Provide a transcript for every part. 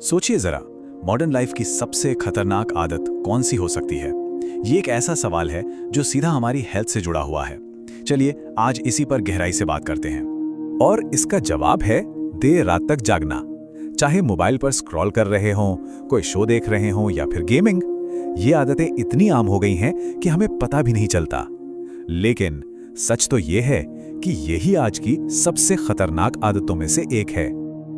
सोचिए जरा, modern life की सबसे खतरनाक आदत कौन सी हो सकती है? ये एक ऐसा सवाल है जो सीधा हमारी हेल्थ से जुड़ा हुआ है। चलिए आज इसी पर गहराई से बात करते हैं। और इसका जवाब है देर रात तक जागना। चाहे मोबाइल पर स्क्रॉल कर रहे हों, कोई शो देख रहे हों या फिर गेमिंग, ये आदतें इतनी आम हो गई हैं कि हमें पता भी नहीं चलता। लेकिन सच तो ये है कि यही आज की सबसे खतरनाक आदतों में से एक है।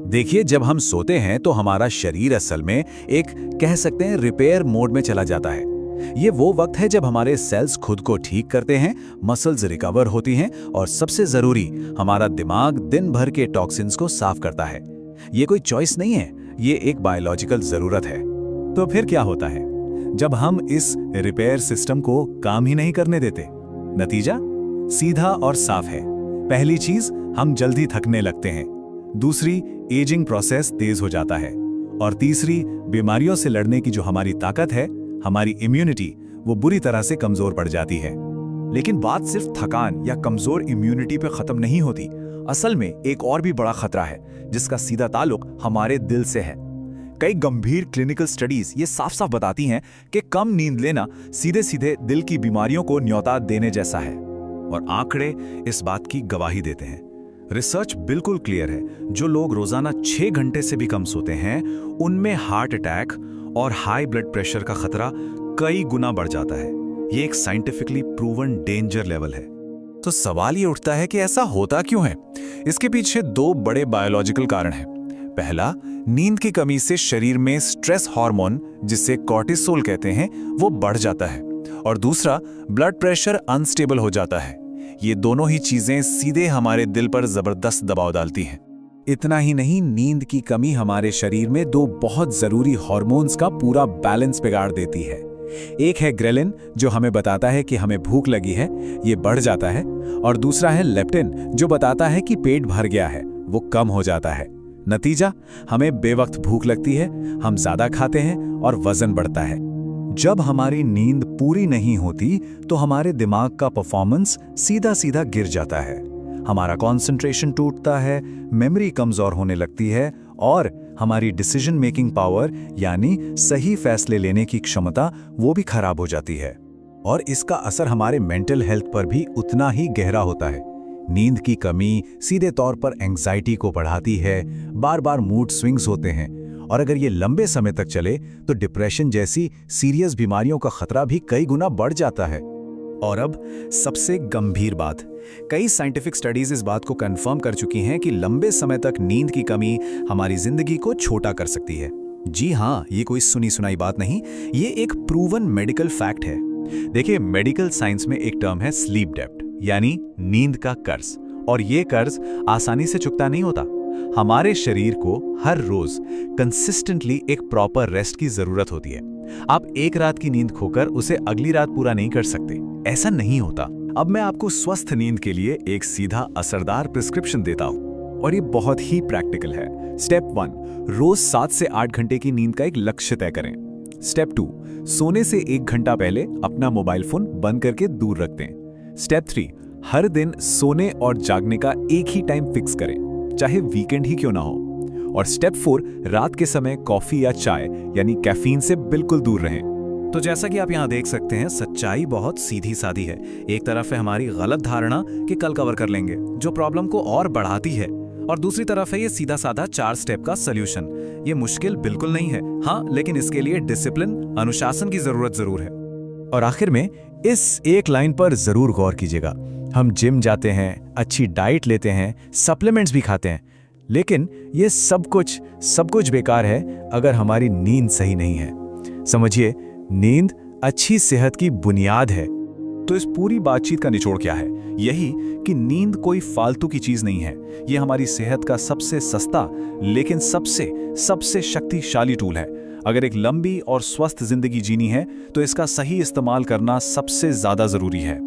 देखिए, जब हम सोते हैं तो हमारा शरीर असल में एक कह सकते हैं रिपेयर मोड में चला जाता है। ये वो वक्त है जब हमारे सेल्स खुद को ठीक करते हैं, मसल्स रिकवर होती हैं और सबसे जरूरी हमारा दिमाग दिन भर के टॉक्सिन्स को साफ करता है। ये कोई चॉइस नहीं है, ये एक बायोलॉजिकल जरूरत है। तो फिर क्या होता है जब हम इस रिपेयर सिस्टम को काम ही नहीं करने देते? नतीजा सीधा और साफ है। पहली चीज, हम जल्दी थकने लगते हैं। दूसरी, एजिंग प्रोसेस तेज हो जाता है। और तीसरी, बीमारियों से लड़ने की जो हमारी ताकत है, हमारी इम्यूनिटी, वो बुरी तरह से कमजोर पड़ जाती है। लेकिन बात सिर्फ थकान या कमजोर इम्यूनिटी पे खत्म नहीं होती। असल में एक और भी बड़ा खतरा है जिसका सीधा ताल्लुक हमारे दिल से है। कई गंभीर क्लिनिकल स्टडीज ये साफ साफ बताती हैं कि कम नींद लेना सीधे सीधे दिल की बीमारियों को न्योता देने जैसा है। और आंकड़े इस बात की गवाही देते हैं। रिसर्च बिल्कुल क्लियर है, जो लोग रोजाना 6 घंटे से भी कम सोते हैं, उनमें हार्ट अटैक और हाई ब्लड प्रेशर का खतरा कई गुना बढ़ जाता है। ये एक साइंटिफिकली प्रूवन डेंजर लेवल है। तो सवाल ये उठता है कि ऐसा होता क्यों है? इसके पीछे 2 बड़े बायोलॉजिकल कारण हैं। पहला, नींद की कमी से शरीर में स्ट्रेस हार्मोन, जिसे कॉर्टिसोल कहते हैं, वो बढ़ जाता है। और दूसरा, ब्लड प्रेशर अनस्टेबल हो जाता है। ये दोनों ही चीजें सीधे हमारे दिल पर जबरदस्त दबाव डालती हैं। इतना ही नहीं, नींद की कमी हमारे शरीर में 2 बहुत जरूरी हार्मोन्स का पूरा बैलेंस बिगाड़ देती है। एक है ग्रेलिन, जो हमें बताता है कि हमें भूख लगी है, ये बढ़ जाता है। और दूसरा है लेप्टिन, जो बताता है कि पेट भर गया है, वो कम हो जाता है। नतीजा, हमें बेवक्त भूख लगती है, हम ज्यादा खाते हैं और वजन बढ़ता है। जब हमारी नींद पूरी नहीं होती तो हमारे दिमाग का परफॉर्मेंस सीधा सीधा गिर जाता है। हमारा कंसंट्रेशन टूटता है, मेमोरी कमजोर होने लगती है और हमारी डिसीजन मेकिंग पावर, यानी सही फैसले लेने की क्षमता, वो भी खराब हो जाती है। और इसका असर हमारे मेंटल हेल्थ पर भी उतना ही गहरा होता है। नींद की कमी सीधे तौर पर एंग्जाइटी को बढ़ाती है, बार बार मूड स्विंग्स होते हैं, और अगर ये लंबे समय तक चले तो डिप्रेशन जैसी सीरियस बीमारियों का खतरा भी कई गुना बढ़ जाता है। और अब सबसे गंभीर बात, कई साइंटिफिक स्टडीज इस बात को कंफर्म कर चुकी हैं कि लंबे समय तक नींद की कमी हमारी जिंदगी को छोटा कर सकती है। जी हाँ, ये कोई सुनी सुनाई बात नहीं, ये एक प्रूवन मेडिकल फैक्ट है। देखिए, मेडिकल साइंस में एक टर्म है स्लीप डेब्ट, यानी नींद का कर्ज। और ये कर्ज आसानी से चुकता नहीं होता। हमारे शरीर को हर रोज कंसिस्टेंटली एक प्रॉपर रेस्ट की जरूरत होती है। आप एक रात की नींद खोकर उसे अगली रात पूरा नहीं कर सकते, ऐसा नहीं होता। अब मैं आपको स्वस्थ नींद के लिए एक सीधा असरदार प्रिस्क्रिप्शन देता हूं, और ये बहुत ही प्रैक्टिकल है। स्टेप 1, रोज 7 से 8 घंटे की नींद का एक लक्ष्य तय करें। स्टेप 2, सोने से 1 घंटा पहले अपना मोबाइल फोन बंद करके दूर रख दें। स्टेप 3, हर दिन सोने और जागने का एक ही टाइम फिक्स करें, चाहे वीकेंड ही क्यों ना हो। और स्टेप 4, रात के समय कॉफी या चाय यानी कैफीन से बिल्कुल दूर रहें। तो जैसा कि आप यहाँ देख सकते हैं, सच्चाई बहुत सीधी सादी है। एक तरफ है हमारी गलत धारणा कि कल कवर कर लेंगे, जो प्रॉब्लम को और बढ़ाती है, और दूसरी तरफ है ये सीधा साधा 4 स्टेप का सॉल्यूशन। ये मुश्किल बिल्कुल नहीं है, हाँ, लेकिन इसके लिए डिसिप्लिन, अनुशासन की जरूरत जरूर है। और आखिर में इस एक लाइन पर जरूर गौर कीजिएगा। हम जिम जाते हैं, अच्छी डाइट लेते हैं, सप्लीमेंट्स भी खाते हैं, लेकिन ये सब कुछ बेकार है अगर हमारी नींद सही नहीं है। समझिए, नींद अच्छी सेहत की बुनियाद है। तो इस पूरी बातचीत का निचोड़ क्या है? यही कि नींद कोई फालतू की चीज नहीं है। ये हमारी सेहत का सबसे सस्ता लेकिन सबसे शक्तिशाली टूल है। अगर एक लंबी और स्वस्थ जिंदगी जीनी है तो इसका सही इस्तेमाल करना सबसे ज्यादा जरूरी है।